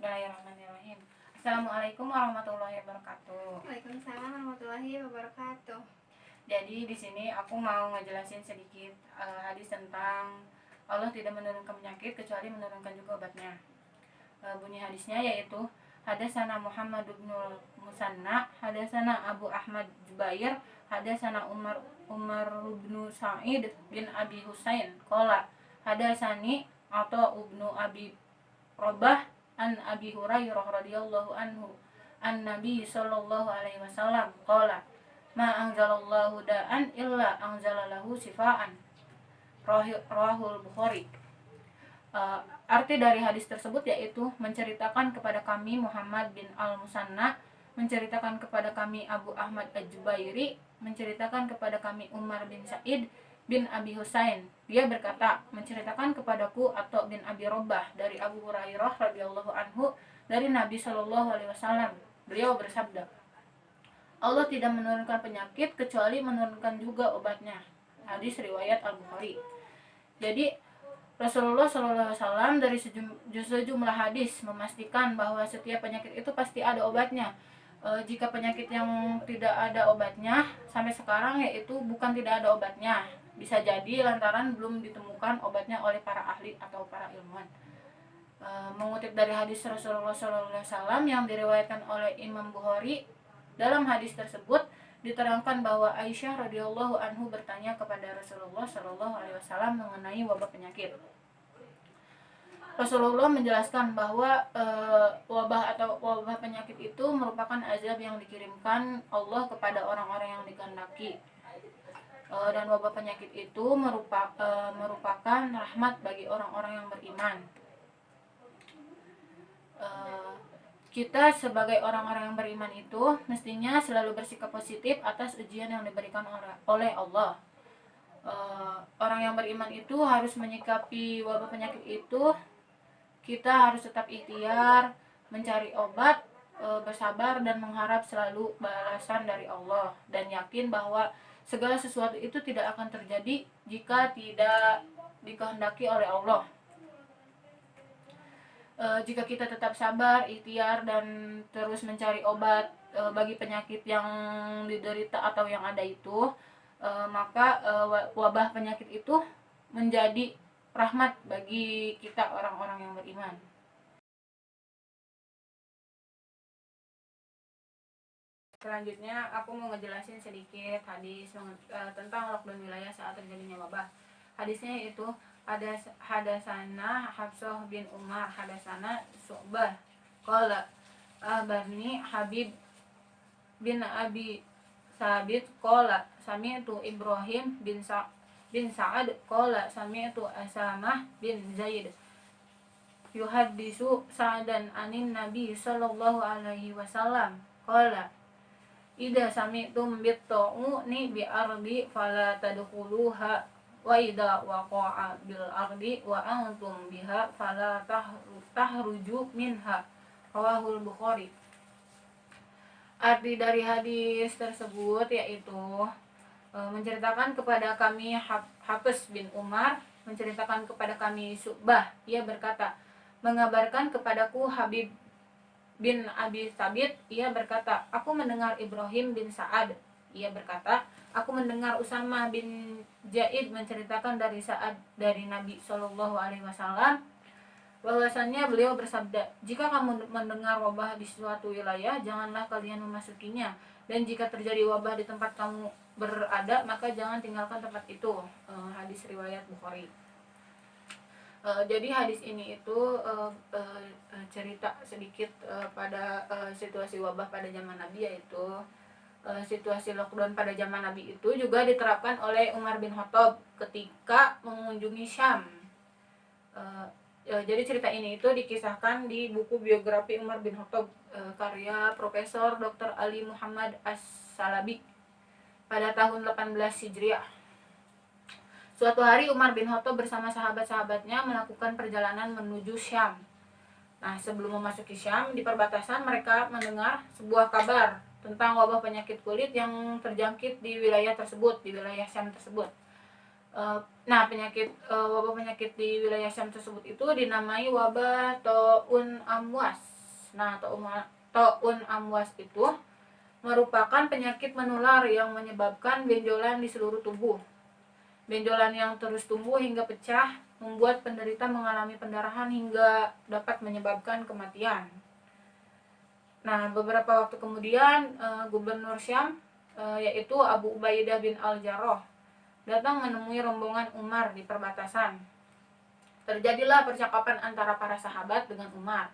Bismillahirrahmanirrahim. Assalamualaikum warahmatullahi wabarakatuh. Waalaikumsalam warahmatullahi wabarakatuh. Jadi di sini aku mau ngejelasin sedikit hadis tentang Allah tidak menurunkan penyakit kecuali menurunkan juga obatnya. Bunyi hadisnya yaitu Hadasana Muhammad bin Musanna, hadasana Abu Ahmad Jubair, hadasana Umar bin Sa'id bin Abi Husain qala hadasani Atha bin Abi Robah an Abi Hurairah radhiyallahu anhu an Nabi sallallahu alaihi wasallam qala ma anzalallahu da'an illa anzalalahu sifaan. Rahul Bukhari. Arti dari hadis tersebut yaitu menceritakan kepada kami Muhammad bin Al-Musanna, menceritakan kepada kami Abu Ahmad Al-Jubairi, menceritakan kepada kami Umar bin Sa'id bin Abi Husain. Dia berkata, menceritakan kepadaku Atha bin Abi Robah dari Abu Hurairah radhiyallahu anhu dari Nabi Shallallahu alaihi wasallam. Beliau bersabda, Allah tidak menurunkan penyakit kecuali menurunkan juga obatnya. Hadis riwayat Al-Bukhari. Jadi Rasulullah SAW dari sejumlah hadis memastikan bahwa setiap penyakit itu pasti ada obatnya. Jika penyakit yang tidak ada obatnya sampai sekarang yaitu bukan tidak ada obatnya, bisa jadi lantaran belum ditemukan obatnya oleh para ahli atau para ilmuwan. Mengutip dari hadis Rasulullah SAW yang diriwayatkan oleh Imam Bukhari, dalam hadis tersebut diterangkan bahwa Aisyah radhiyallahu anhu bertanya kepada Rasulullah Shallallahu alaihi wasallam mengenai wabah penyakit. Rasulullah menjelaskan bahwa wabah penyakit itu merupakan azab yang dikirimkan Allah kepada orang-orang yang dikehendaki. Dan wabah penyakit itu merupakan rahmat bagi orang-orang yang beriman. Kita sebagai orang-orang yang beriman itu mestinya selalu bersikap positif atas ujian yang diberikan oleh Allah. Orang yang beriman itu harus menyikapi wabah penyakit itu, kita harus tetap ikhtiar, mencari obat, bersabar dan mengharap selalu balasan dari Allah, dan yakin bahwa segala sesuatu itu tidak akan terjadi jika tidak dikehendaki oleh Allah. Jika kita tetap sabar, ikhtiar dan terus mencari obat bagi penyakit yang diderita atau yang ada itu, maka wabah penyakit itu menjadi rahmat bagi kita orang-orang yang beriman. Selanjutnya aku mau ngejelasin sedikit hadis tentang lockdown wilayah saat terjadinya wabah. Hadisnya yaitu hadasana Hafsah bin Umar, hadasana Syu'bah qala abarni Habib bin Abi Sabit qala sami'tu Ibrahim bin Sa'ad qala sami'tu Asamah bin Zaid yuhaddisu Sa'dan anin Nabi sallallahu alaihi wasallam qala idza sami'tum bit-ta'uni bi ardi fala tadkhuluha wa idza waqa'a bil ardi wa antum biha fala tahruju minha. Rawahul Bukhari. Arti dari hadis tersebut yaitu menceritakan kepada kami Hafs bin Umar, menceritakan kepada kami Syu'bah, ia berkata, mengabarkan kepadaku Habib bin Abi Sabit, ia berkata, aku mendengar Ibrahim bin Sa'ad, ia berkata, aku mendengar Usamah bin Zaid menceritakan dari Sa'ad dari Nabi Shallallahu alaihi wasallam bahwasannya beliau bersabda, jika kamu mendengar wabah di suatu wilayah, janganlah kalian memasukinya, dan jika terjadi wabah di tempat kamu berada, maka jangan tinggalkan tempat itu. Hadis riwayat Bukhari. Jadi hadis ini itu cerita sedikit pada situasi wabah pada zaman Nabi, yaitu situasi lockdown pada zaman Nabi itu juga diterapkan oleh Umar bin Khattab ketika mengunjungi Syam. Jadi cerita ini itu dikisahkan di buku biografi Umar bin Khattab karya Profesor Dr. Ali Muhammad As-Salabi pada tahun 18 Hijriah. Suatu hari Umar bin Khattab bersama sahabat-sahabatnya melakukan perjalanan menuju Syam. Nah, sebelum memasuki Syam, di perbatasan mereka mendengar sebuah kabar tentang wabah penyakit kulit yang terjangkit di wilayah tersebut, di wilayah Syam tersebut. Nah, wabah penyakit di wilayah Syam tersebut itu dinamai wabah Ta'un Amwas. Nah, taun amwas itu merupakan penyakit menular yang menyebabkan benjolan di seluruh tubuh. Benjolan yang terus tumbuh hingga pecah membuat penderita mengalami pendarahan hingga dapat menyebabkan kematian. Nah, beberapa waktu kemudian Gubernur Syam yaitu Abu Ubaidah bin Al-Jarrah datang menemui rombongan Umar di perbatasan. Terjadilah percakapan antara para sahabat dengan Umar.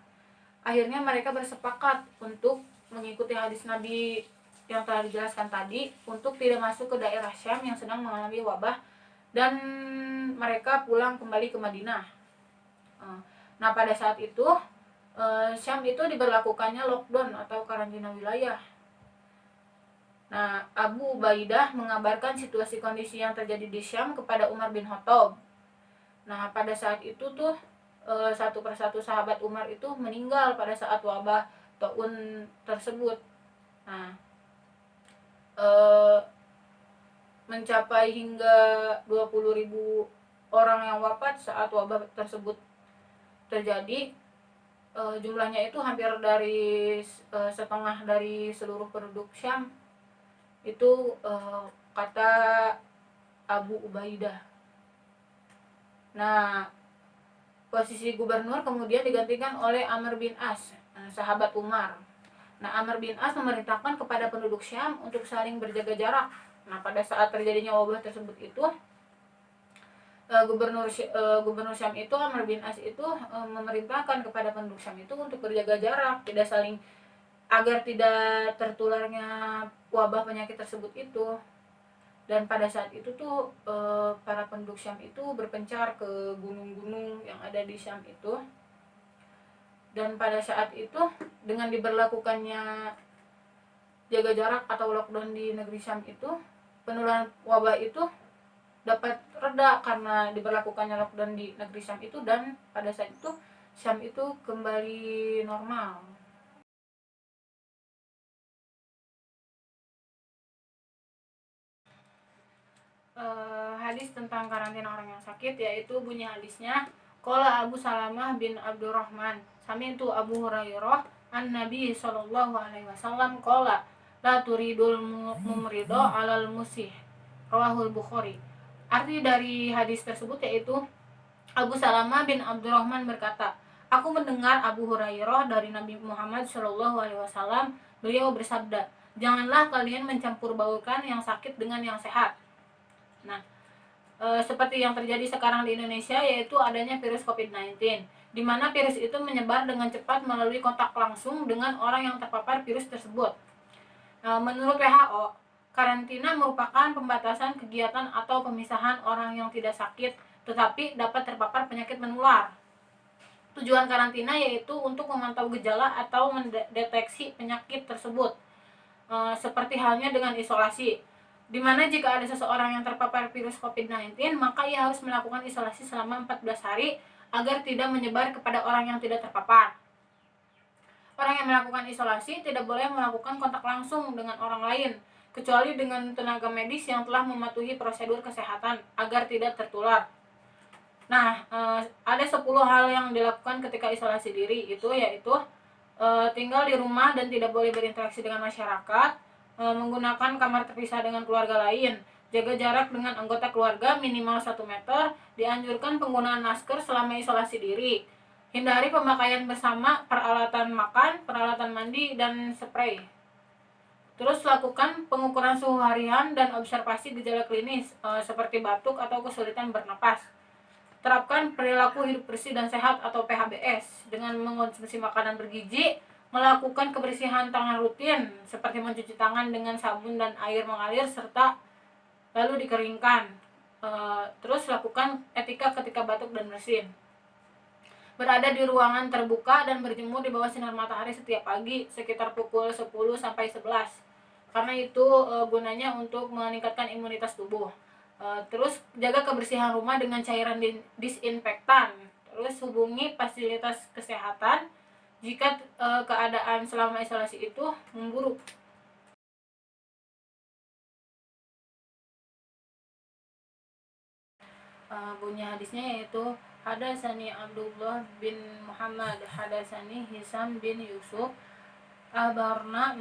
Akhirnya mereka bersepakat untuk mengikuti hadis Nabi yang telah dijelaskan tadi untuk tidak masuk ke daerah Syam yang sedang mengalami wabah dan mereka pulang kembali ke Madinah. Nah, pada saat itu Syam itu diberlakukannya lockdown atau karantina wilayah. Nah, Abu Ubaidah mengabarkan situasi kondisi yang terjadi di Syam kepada Umar bin Khattab. Nah, pada saat itu tuh satu persatu sahabat Umar itu meninggal pada saat wabah taun tersebut. Nah, mencapai hingga 20.000 orang yang wafat saat wabah tersebut terjadi. Jumlahnya itu hampir dari setengah dari seluruh penduduk Syam. Itu kata Abu Ubaidah. Nah, posisi gubernur kemudian digantikan oleh Amr bin As, sahabat Umar. Nah, Amr bin As memerintahkan kepada penduduk Syam untuk saling berjaga jarak. Nah, pada saat terjadinya wabah tersebut itu gubernur Syam itu Amr bin As itu memerintahkan kepada penduduk Syam itu untuk berjaga jarak, tidak saling, agar tidak tertularnya wabah penyakit tersebut itu. Dan pada saat itu tuh para penduduk Syam itu berpencar ke gunung-gunung yang ada di Syam itu. Dan pada saat itu dengan diberlakukannya jaga jarak atau lockdown di negeri Syam itu, penularan wabah itu dapat reda karena diberlakukannya lockdown di negeri Syam itu, dan pada saat itu Syam itu kembali normal. Hadis tentang karantina orang yang sakit, yaitu bunyi hadisnya qala Abu Salamah bin Abdurrahman sami'tu Abu Hurairah an Nabi sallallahu alaihi wasallam qala la turidul mumrido alal musih, rawahul Bukhari. Arti dari hadis tersebut yaitu Abu Salamah bin Abdurrahman berkata, aku mendengar Abu Hurairah dari Nabi Muhammad sallallahu alaihi wasallam, beliau bersabda, janganlah kalian mencampur baurkan yang sakit dengan yang sehat. Nah, seperti yang terjadi sekarang di Indonesia, yaitu adanya virus COVID-19, di mana virus itu menyebar dengan cepat melalui kontak langsung dengan orang yang terpapar virus tersebut. Menurut WHO, karantina merupakan pembatasan kegiatan atau pemisahan orang yang tidak sakit tetapi dapat terpapar penyakit menular. Tujuan karantina yaitu untuk memantau gejala atau mendeteksi penyakit tersebut, seperti halnya dengan isolasi, di mana jika ada seseorang yang terpapar virus COVID-19, maka ia harus melakukan isolasi selama 14 hari agar tidak menyebar kepada orang yang tidak terpapar. Orang yang melakukan isolasi tidak boleh melakukan kontak langsung dengan orang lain, kecuali dengan tenaga medis yang telah mematuhi prosedur kesehatan agar tidak tertular. Nah, ada 10 hal yang dilakukan ketika isolasi diri, yaitu tinggal di rumah dan tidak boleh berinteraksi dengan masyarakat, menggunakan kamar terpisah dengan keluarga lain, jaga jarak dengan anggota keluarga minimal 1 meter, dianjurkan penggunaan masker selama isolasi diri, hindari pemakaian bersama peralatan makan, peralatan mandi, dan spray. Terus lakukan pengukuran suhu harian dan observasi gejala klinis seperti batuk atau kesulitan bernapas. Terapkan perilaku hidup bersih dan sehat atau PHBS dengan mengonsumsi makanan bergizi, melakukan kebersihan tangan rutin seperti mencuci tangan dengan sabun dan air mengalir serta lalu dikeringkan. Terus lakukan etika ketika batuk dan bersin. Berada di ruangan terbuka dan berjemur di bawah sinar matahari setiap pagi sekitar pukul 10 sampai 11. Karena itu gunanya untuk meningkatkan imunitas tubuh. Terus jaga kebersihan rumah dengan cairan disinfektan. Terus hubungi fasilitas kesehatan jika keadaan selama isolasi itu memburuk. Bunyi hadisnya yaitu hadasani Abdullah bin Muhammad hadasani Hisam bin Yusuf abarna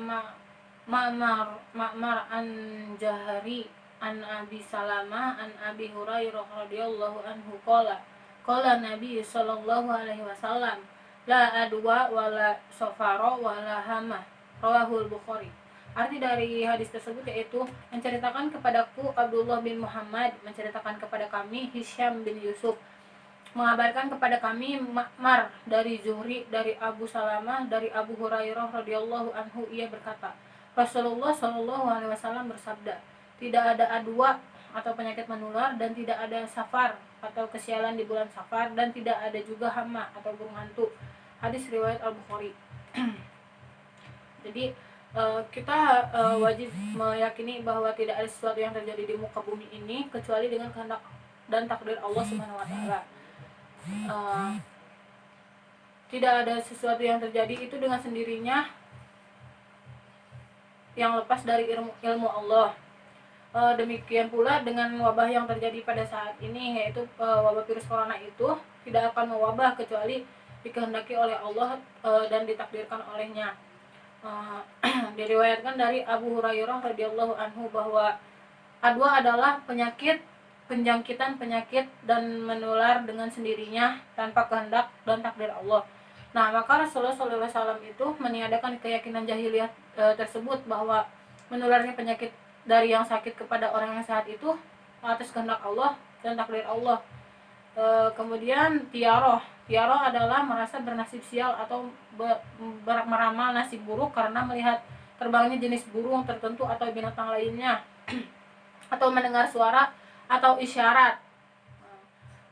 Ma'mar an Jahari an Abi Salamah an Abi Hurairah radhiyallahu anhu qala Nabi sallallahu alaihi wasallam la adwa wala safara wala hama rawahul Bukhari. Arti dari hadis tersebut yaitu menceritakan kepadaku Abdullah bin Muhammad, menceritakan kepada kami Hisyam bin Yusuf, mengabarkan kepada kami Ma'mar dari Zuhri, dari Abu Salamah, dari Abu Hurairah radhiyallahu anhu, ia berkata, Rasulullah shallallahu alaihi wasallam bersabda, tidak ada adwa atau penyakit menular, dan tidak ada safar atau kesialan di bulan Safar, dan tidak ada juga hama atau burung hantu. Hadis riwayat Al-Bukhari. Jadi kita wajib meyakini bahwa tidak ada sesuatu yang terjadi di muka bumi ini kecuali dengan kehendak dan takdir Allah Subhanahu wa taala. Tidak ada sesuatu yang terjadi itu dengan sendirinya yang lepas dari ilmu Allah. Demikian pula dengan wabah yang terjadi pada saat ini, yaitu wabah virus corona itu tidak akan mewabah kecuali dikehendaki oleh Allah dan ditakdirkan olehnya. Diriwayatkan dari Abu Hurairah radhiyallahu anhu bahwa adwa adalah penjangkitan penyakit dan menular dengan sendirinya tanpa kehendak dan takdir Allah. Nah, maka Rasulullah SAW itu meniadakan keyakinan jahiliyah tersebut bahwa menularnya penyakit dari yang sakit kepada orang yang sehat itu atas kehendak Allah dan takdir Allah. Kemudian tiaroh adalah merasa bernasib sial atau meramal nasib buruk karena melihat terbangnya jenis burung tertentu atau binatang lainnya atau mendengar suara atau isyarat.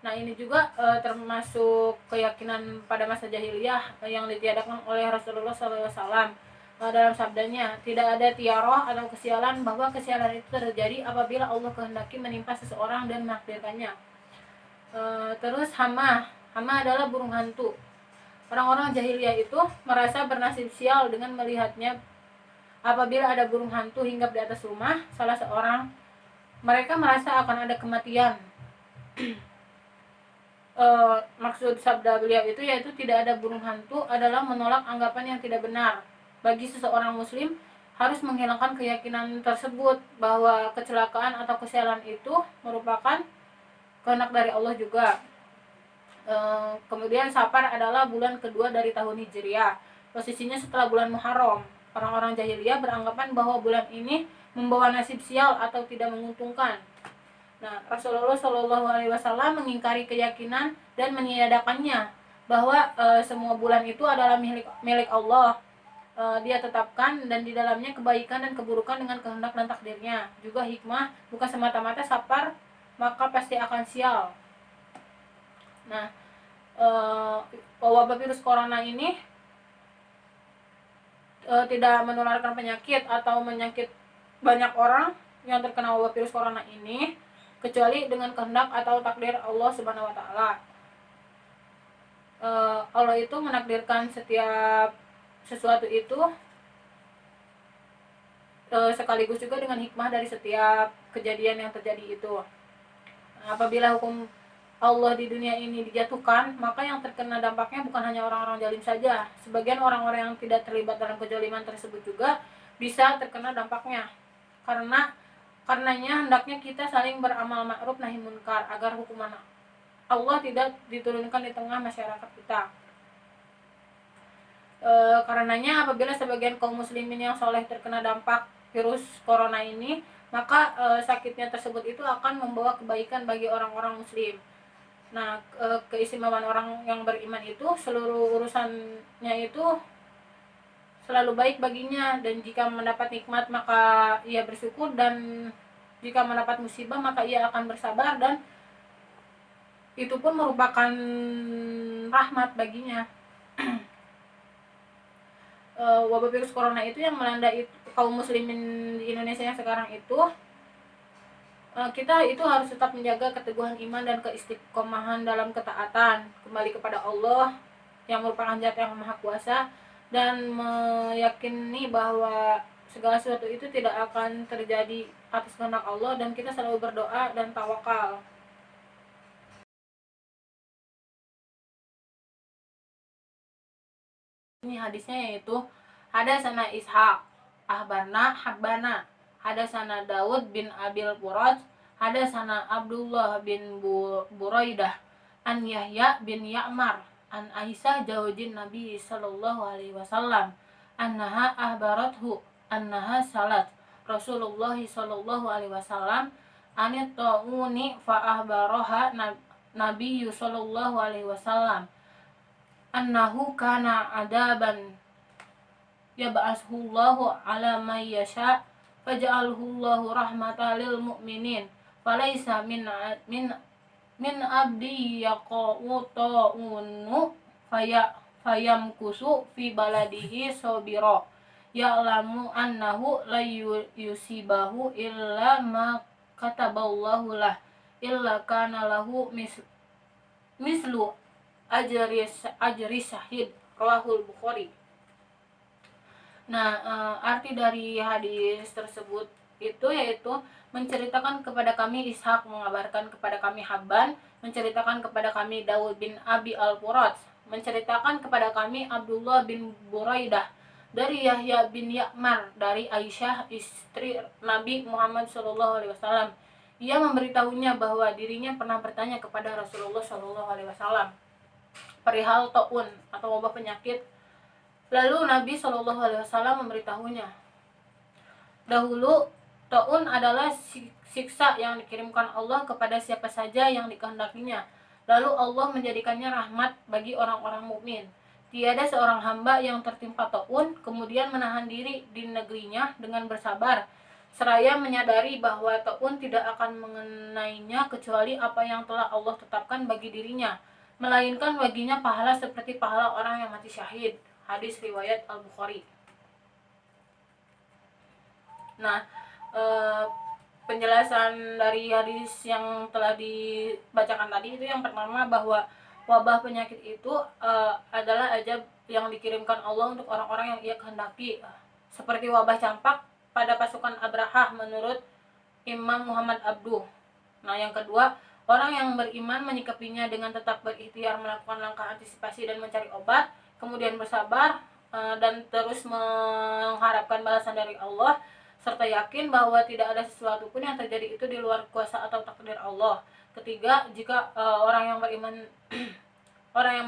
Nah, ini juga termasuk keyakinan pada masa jahiliyah yang ditiadakan oleh Rasulullah SAW dalam sabdanya, tidak ada tiaroh atau kesialan, bahwa kesialan itu terjadi apabila Allah kehendaki menimpa seseorang dan menakdirkannya. Terus hama adalah burung hantu. Orang-orang jahiliyah itu merasa bernasib sial dengan melihatnya apabila ada burung hantu hinggap di atas rumah salah seorang. Mereka merasa akan ada kematian. Maksud sabda beliau itu yaitu tidak ada burung hantu adalah menolak anggapan yang tidak benar. Bagi seseorang muslim harus menghilangkan keyakinan tersebut bahwa kecelakaan atau kesialan itu merupakan kehendak dari Allah juga. Kemudian Safar adalah bulan kedua dari tahun Hijriah. Posisinya setelah bulan Muharram. Orang-orang jahiliyah beranggapan bahwa bulan ini membawa nasib sial atau tidak menguntungkan. Nah, Rasulullah Shallallahu alaihi wasallam mengingkari keyakinan dan meniadakannya bahwa semua bulan itu adalah milik Allah. Dia tetapkan dan di dalamnya kebaikan dan keburukan dengan kehendak dan takdirnya. Juga hikmah, bukan semata-mata Safar maka pasti akan sial. Nah, wabah virus corona ini tidak menularkan penyakit atau menyakit banyak orang yang terkena wabah virus corona ini kecuali dengan kehendak atau takdir Allah Subhanahu wa taala. Allah itu menakdirkan setiap sesuatu itu sekaligus juga dengan hikmah dari setiap kejadian yang terjadi itu. Apabila hukum Allah di dunia ini dijatuhkan, maka yang terkena dampaknya bukan hanya orang-orang zalim saja. Sebagian orang-orang yang tidak terlibat dalam kezaliman tersebut juga bisa terkena dampaknya. Karenanya hendaknya kita saling beramal ma'ruf nahi munkar agar hukuman Allah tidak diturunkan di tengah masyarakat kita. Karenanya apabila sebagian kaum muslimin yang soleh terkena dampak virus corona ini, maka sakitnya tersebut itu akan membawa kebaikan bagi orang-orang muslim. Nah, keistimewaan orang yang beriman itu seluruh urusannya itu selalu baik baginya, dan jika mendapat nikmat maka ia bersyukur, dan jika mendapat musibah maka ia akan bersabar, dan itu pun merupakan rahmat baginya. Wabah virus corona itu yang melanda kaum muslimin di Indonesia yang sekarang itu, kita itu harus tetap menjaga keteguhan iman dan keistiqomahan dalam ketaatan, kembali kepada Allah yang merupakan Zat yang Maha Kuasa, dan meyakini bahwa segala sesuatu itu tidak akan terjadi atas kehendak Allah, dan kita selalu berdoa dan tawakal. Bunyi hadisnya yaitu hadatsana Ishaq ahbarna Habbana, hadatsana Daud bin Abil Furaj, hadatsana Abdullah bin Buraidah, an Yahya bin Ya'mar, an Aisyah zaujin Nabi sallallahu alaihi wasallam, annaha ahbarathu annaha salat Rasulullah sallallahu alaihi wasallam anit tauni fa ahbaraha Nabi sallallahu alaihi wasallam annahu kana adaban yab'athullahu ala may yasha faj'alhullahu rahmatan lil mu'minin falaisa min abdi yaqa'u ta'unu fayamkusu fi baladihi sabira ya'lamu annahu la yusibahu illa ma kataballahu lah illa kana lahu mislu ajri syahid, rawahul Bukhari. Nah, arti dari hadis tersebut itu yaitu menceritakan kepada kami Ishaq, mengabarkan kepada kami Habban, menceritakan kepada kami Daud bin Abi al-Furaj, menceritakan kepada kami Abdullah bin Buraidah, dari Yahya bin Ya'mar, dari Aisyah istri Nabi Muhammad SAW. Ia memberitahunya bahwa dirinya pernah bertanya kepada Rasulullah SAW perihal taun atau wabah penyakit. Lalu Nabi SAW memberitahunya, dahulu taun adalah siksa yang dikirimkan Allah kepada siapa saja yang dikehendakinya. Lalu Allah menjadikannya rahmat bagi orang-orang mukmin. Tiada seorang hamba yang tertimpa taun kemudian menahan diri di negerinya dengan bersabar, seraya menyadari bahwa taun tidak akan mengenainya kecuali apa yang telah Allah tetapkan bagi dirinya, melainkan baginya pahala seperti pahala orang yang mati syahid. Hadis riwayat Al-Bukhari. Nah, penjelasan dari hadis yang telah dibacakan tadi itu yang pertama bahwa wabah penyakit itu adalah ajab yang dikirimkan Allah untuk orang-orang yang ia kehendaki, seperti wabah campak pada pasukan Abrahah menurut Imam Muhammad Abduh. Nah, yang kedua, orang yang beriman menyikapinya dengan tetap berikhtiar melakukan langkah antisipasi dan mencari obat, kemudian bersabar dan terus mengharapkan balasan dari Allah, serta yakin bahwa tidak ada sesuatu pun yang terjadi itu di luar kuasa atau takdir Allah. Ketiga, jika orang yang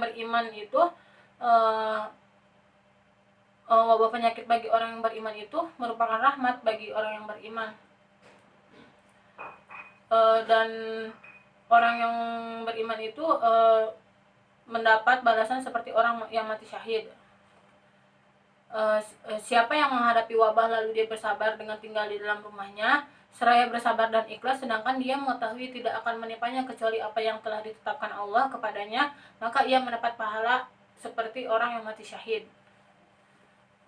beriman itu wabah penyakit bagi orang yang beriman itu merupakan rahmat bagi orang yang beriman, dan orang yang beriman itu mendapat balasan seperti orang yang mati syahid. Siapa yang menghadapi wabah lalu dia bersabar dengan tinggal di dalam rumahnya, seraya bersabar dan ikhlas, sedangkan dia mengetahui tidak akan menimpannya kecuali apa yang telah ditetapkan Allah kepadanya, maka ia mendapat pahala seperti orang yang mati syahid.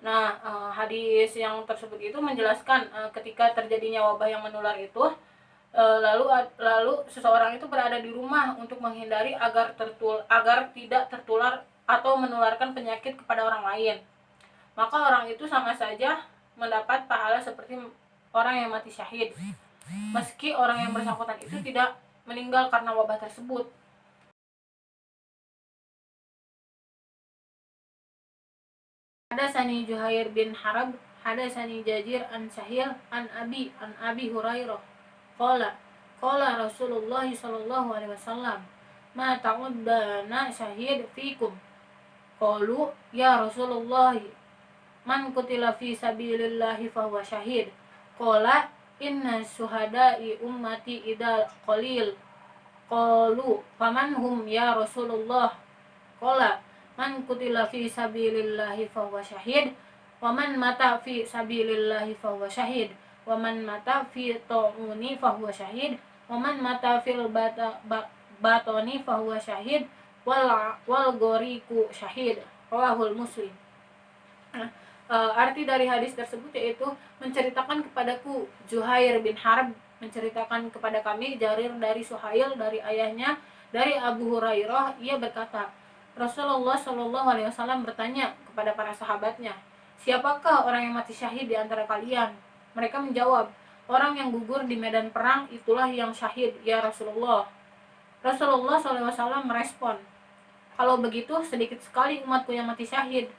Nah, hadis yang tersebut itu menjelaskan ketika terjadinya wabah yang menular itu, lalu seseorang itu berada di rumah untuk menghindari agar tidak tertular atau menularkan penyakit kepada orang lain, maka orang itu sama saja mendapat pahala seperti orang yang mati syahid, meski orang yang bersangkutan itu tidak meninggal karena wabah tersebut. Hadatsani Juhair bin Harab, hadatsani Jajir an Sahil an Abi Hurairah qala Rasulullah sallallahu alaihi wasallam ma ta'uddana syahid fikum. Qalu ya Rasulullah man qutila fi sabilillahi fahuwa syahid. Qala inna syuhada'i ummati idal qalil. Qalu faman hum ya Rasulullah? Qala man qutila fi sabilillahi fahuwa syahid wa man mata fi sabilillahi fahuwa syahid wa man mata fi ta'uni fahuwa syahid wa man mata fil batoni fahuwa syahid wal goriku syahid, rawahul Muslim. Arti dari hadis tersebut yaitu menceritakan kepadaku Juhair bin Harb, menceritakan kepada kami Jarir dari Suhail dari ayahnya dari Abu Hurairah, ia berkata, Rasulullah Shallallahu Alaihi Wasallam bertanya kepada para sahabatnya, siapakah orang yang mati syahid di antara kalian? Mereka menjawab, orang yang gugur di medan perang itulah yang syahid, ya Rasulullah. Rasulullah SAW merespon, kalau begitu sedikit sekali umatku yang mati syahid.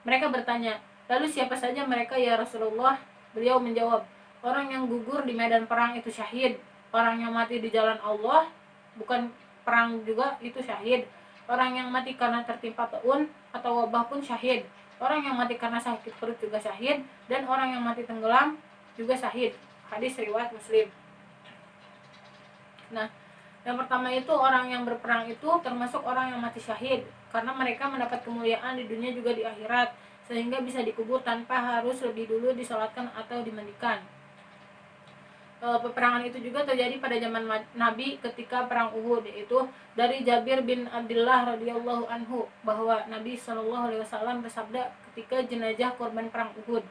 Mereka bertanya, lalu siapa saja mereka ya Rasulullah? Beliau menjawab, orang yang gugur di medan perang itu syahid, orang yang mati di jalan Allah bukan perang juga itu syahid, orang yang mati karena tertimpa taun atau wabah pun syahid, orang yang mati karena sakit perut juga syahid, dan orang yang mati tenggelam juga syahid. Hadis riwayat Muslim. Nah, yang pertama itu orang yang berperang itu termasuk orang yang mati syahid karena mereka mendapat kemuliaan di dunia juga di akhirat, sehingga bisa dikubur tanpa harus lebih dulu disolatkan atau dimandikan. Peperangan itu juga terjadi pada zaman Nabi ketika perang Uhud, yaitu dari Jabir bin Abdullah radhiyallahu anhu bahwa Nabi SAW bersabda ketika jenazah korban perang Uhud,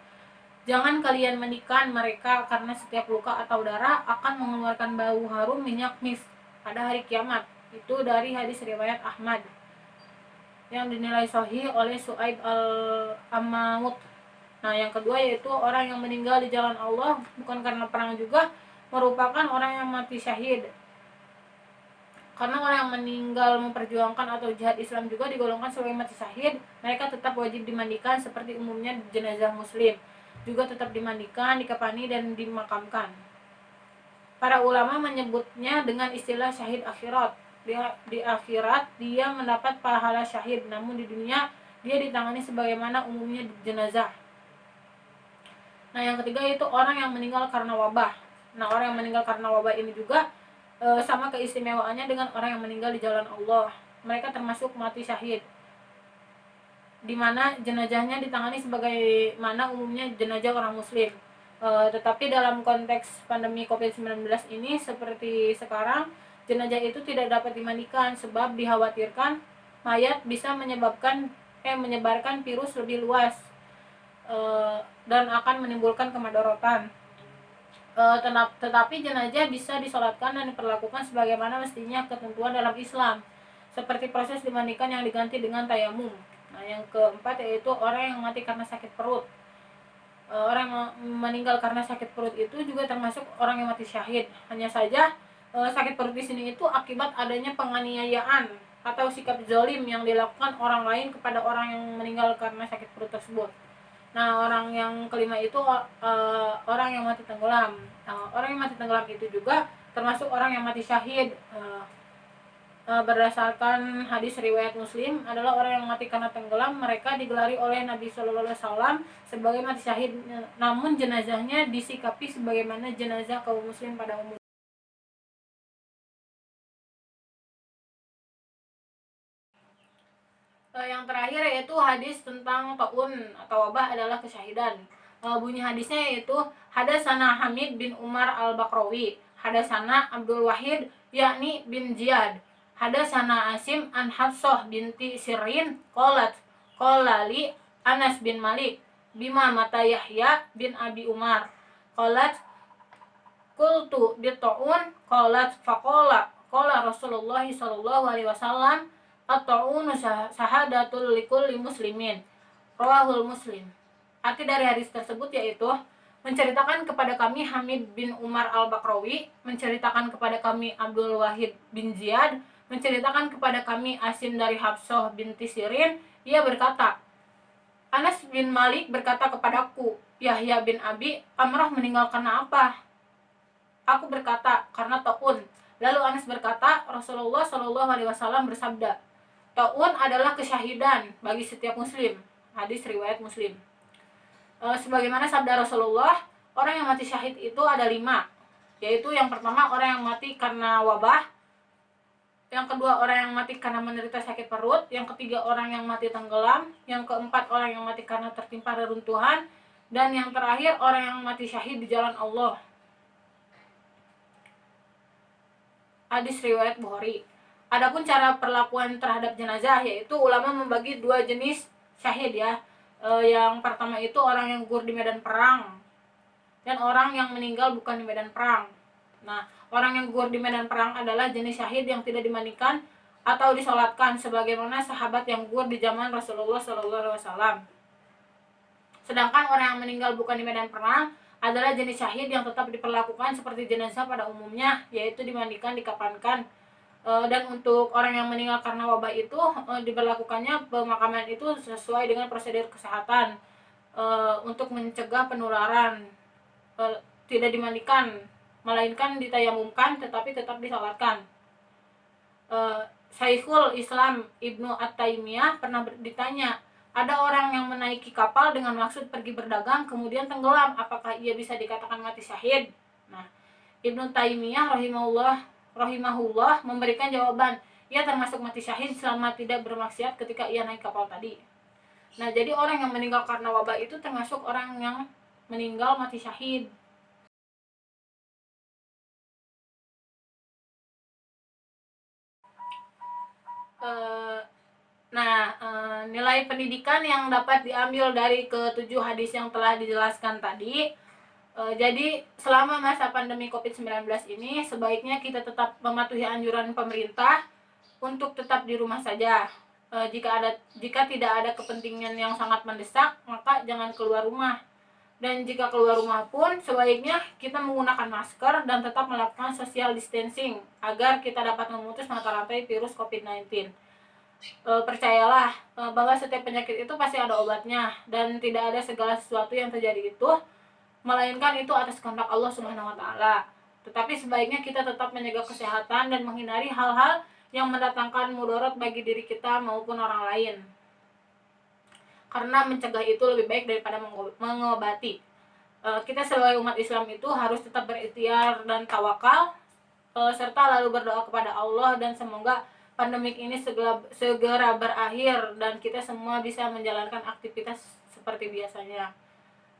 jangan kalian mandikan mereka karena setiap luka atau darah akan mengeluarkan bau harum minyak misk pada hari kiamat. Itu dari hadis riwayat Ahmad yang dinilai sahih oleh Su'aib al-Amaut. Nah, yang kedua yaitu orang yang meninggal di jalan Allah bukan karena perang juga merupakan orang yang mati syahid. Karena orang yang meninggal memperjuangkan atau jihad Islam juga digolongkan sebagai mati syahid, mereka tetap wajib dimandikan seperti umumnya jenazah muslim. Juga tetap dimandikan, dikafani, dan dimakamkan. Para ulama menyebutnya dengan istilah syahid akhirat. Di akhirat dia mendapat pahala syahid, namun di dunia dia ditangani sebagaimana umumnya jenazah. Nah, yang ketiga itu orang yang meninggal karena wabah. Nah, orang yang meninggal karena wabah ini juga sama keistimewaannya dengan orang yang meninggal di jalan Allah. Mereka termasuk mati syahid, di mana jenazahnya ditangani sebagaimana umumnya jenazah orang muslim. Tetapi dalam konteks pandemi COVID-19 ini seperti sekarang, jenazah itu tidak dapat dimandikan sebab dikhawatirkan mayat bisa menyebarkan virus lebih luas dan akan menimbulkan kemadorotan. Tetapi jenazah bisa disolatkan dan diperlakukan sebagaimana mestinya ketentuan dalam Islam, seperti proses dimandikan yang diganti dengan tayamum. Nah, yang keempat yaitu orang yang mati karena sakit perut. Orang yang meninggal karena sakit perut itu juga termasuk orang yang mati syahid. Hanya saja sakit perut di sini itu akibat adanya penganiayaan atau sikap zalim yang dilakukan orang lain kepada orang yang meninggal karena sakit perut tersebut. Nah, orang yang kelima itu orang yang mati tenggelam. Orang yang mati tenggelam itu juga termasuk orang yang mati syahid. Berdasarkan hadis riwayat Muslim adalah orang yang mati karena tenggelam, mereka digelari oleh Nabi SAW sebagai mati syahid, namun jenazahnya disikapi sebagaimana jenazah kaum muslim pada umumnya. Yang terakhir yaitu hadis tentang taun atau wabah adalah kesyahidan. Bunyi hadisnya yaitu hadasana Hamid bin Umar al-Bakrawi, hadasana Abdul Wahid yakni bin Ziyad, hadasana Asim an Hafsah binti Sirin qalat qala li Anas bin Malik bima mata Yahya bin Abi Umar qalat qultu bitaun qalat faqala qala Rasulullah sallallahu alaihi wasallam at-ta'unu syahadatul likulli muslimin, rawahul Muslim. Arti dari hadis tersebut yaitu menceritakan kepada kami Hamid bin Umar al-Bakrawi, menceritakan kepada kami Abdul Wahid bin Ziyad, menceritakan kepada kami Asim dari Hafsah binti Sirin. Ia berkata, Anas bin Malik berkata kepadaku, Yahya bin Abi Amrah meninggal karena apa? Aku berkata, karena taun. Lalu Anas berkata, Rasulullah Shallallahu Alaihi Wasallam bersabda, taun adalah kesyahidan bagi setiap muslim. Hadis riwayat Muslim. Sebagaimana sabda Rasulullah, orang yang mati syahid itu ada 5, yaitu yang pertama orang yang mati karena wabah, yang kedua orang yang mati karena menderita sakit perut, yang ketiga orang yang mati tenggelam, yang keempat orang yang mati karena tertimpa reruntuhan, dan yang terakhir orang yang mati syahid di jalan Allah. Hadis riwayat Bukhari. Adapun cara perlakuan terhadap jenazah yaitu ulama membagi 2 jenis syahid ya. Yang pertama itu orang yang gugur di medan perang dan orang yang meninggal bukan di medan perang. Nah, orang yang gugur di medan perang adalah jenis syahid yang tidak dimandikan atau disolatkan sebagaimana sahabat yang gugur di zaman Rasulullah SAW. Sedangkan orang yang meninggal bukan di medan perang adalah jenis syahid yang tetap diperlakukan seperti jenazah pada umumnya, yaitu dimandikan, dikafankan, Dan untuk orang yang meninggal karena wabah itu diberlakukannya pemakaman itu sesuai dengan prosedur kesehatan untuk mencegah penularan. Tidak dimandikan, melainkan ditayamumkan, tetapi tetap disalatkan. Syekhul Islam Ibnu At-Taimiyah pernah ditanya, ada orang yang menaiki kapal dengan maksud pergi berdagang kemudian tenggelam, apakah ia bisa dikatakan mati syahid? Nah, Ibnu Taimiyah rahimahullah memberikan jawaban, ia termasuk mati syahid selama tidak bermaksiat ketika ia naik kapal tadi. Nah, jadi orang yang meninggal karena wabah itu termasuk orang yang meninggal mati syahid. Nilai pendidikan yang dapat diambil dari ketujuh hadis yang telah dijelaskan tadi. Jadi selama masa pandemi COVID-19 ini sebaiknya kita tetap mematuhi anjuran pemerintah untuk tetap di rumah saja. Jika tidak ada kepentingan yang sangat mendesak, maka jangan keluar rumah. Dan jika keluar rumah pun sebaiknya kita menggunakan masker dan tetap melakukan social distancing agar kita dapat memutus mata rantai virus COVID-19. Percayalah bahwa setiap penyakit itu pasti ada obatnya dan tidak ada segala sesuatu yang terjadi itu melainkan itu atas kehendak Allah Subhanahu wa taala. Tetapi sebaiknya kita tetap menjaga kesehatan dan menghindari hal-hal yang mendatangkan mudarat bagi diri kita maupun orang lain. Karena mencegah itu lebih baik daripada mengobati. Kita sebagai umat Islam itu harus tetap berikhtiar dan tawakal serta lalu berdoa kepada Allah dan semoga pandemik ini segera berakhir dan kita semua bisa menjalankan aktivitas seperti biasanya.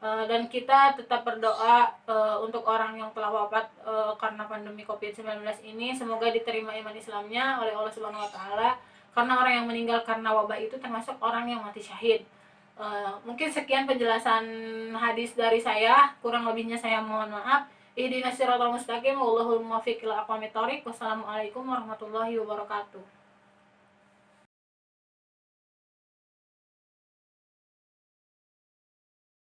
Dan kita tetap berdoa untuk orang yang telah wafat karena pandemi COVID-19 ini, semoga diterima iman Islamnya oleh Allah Subhanahu wa taala, karena orang yang meninggal karena wabah itu termasuk orang yang mati syahid. Mungkin sekian penjelasan hadis dari saya, kurang lebihnya saya mohon maaf. Ihdinas siratal mustaqim, wallahul muwaffiq ila aqwamit thoriq. Wassalamualaikum warahmatullahi wabarakatuh.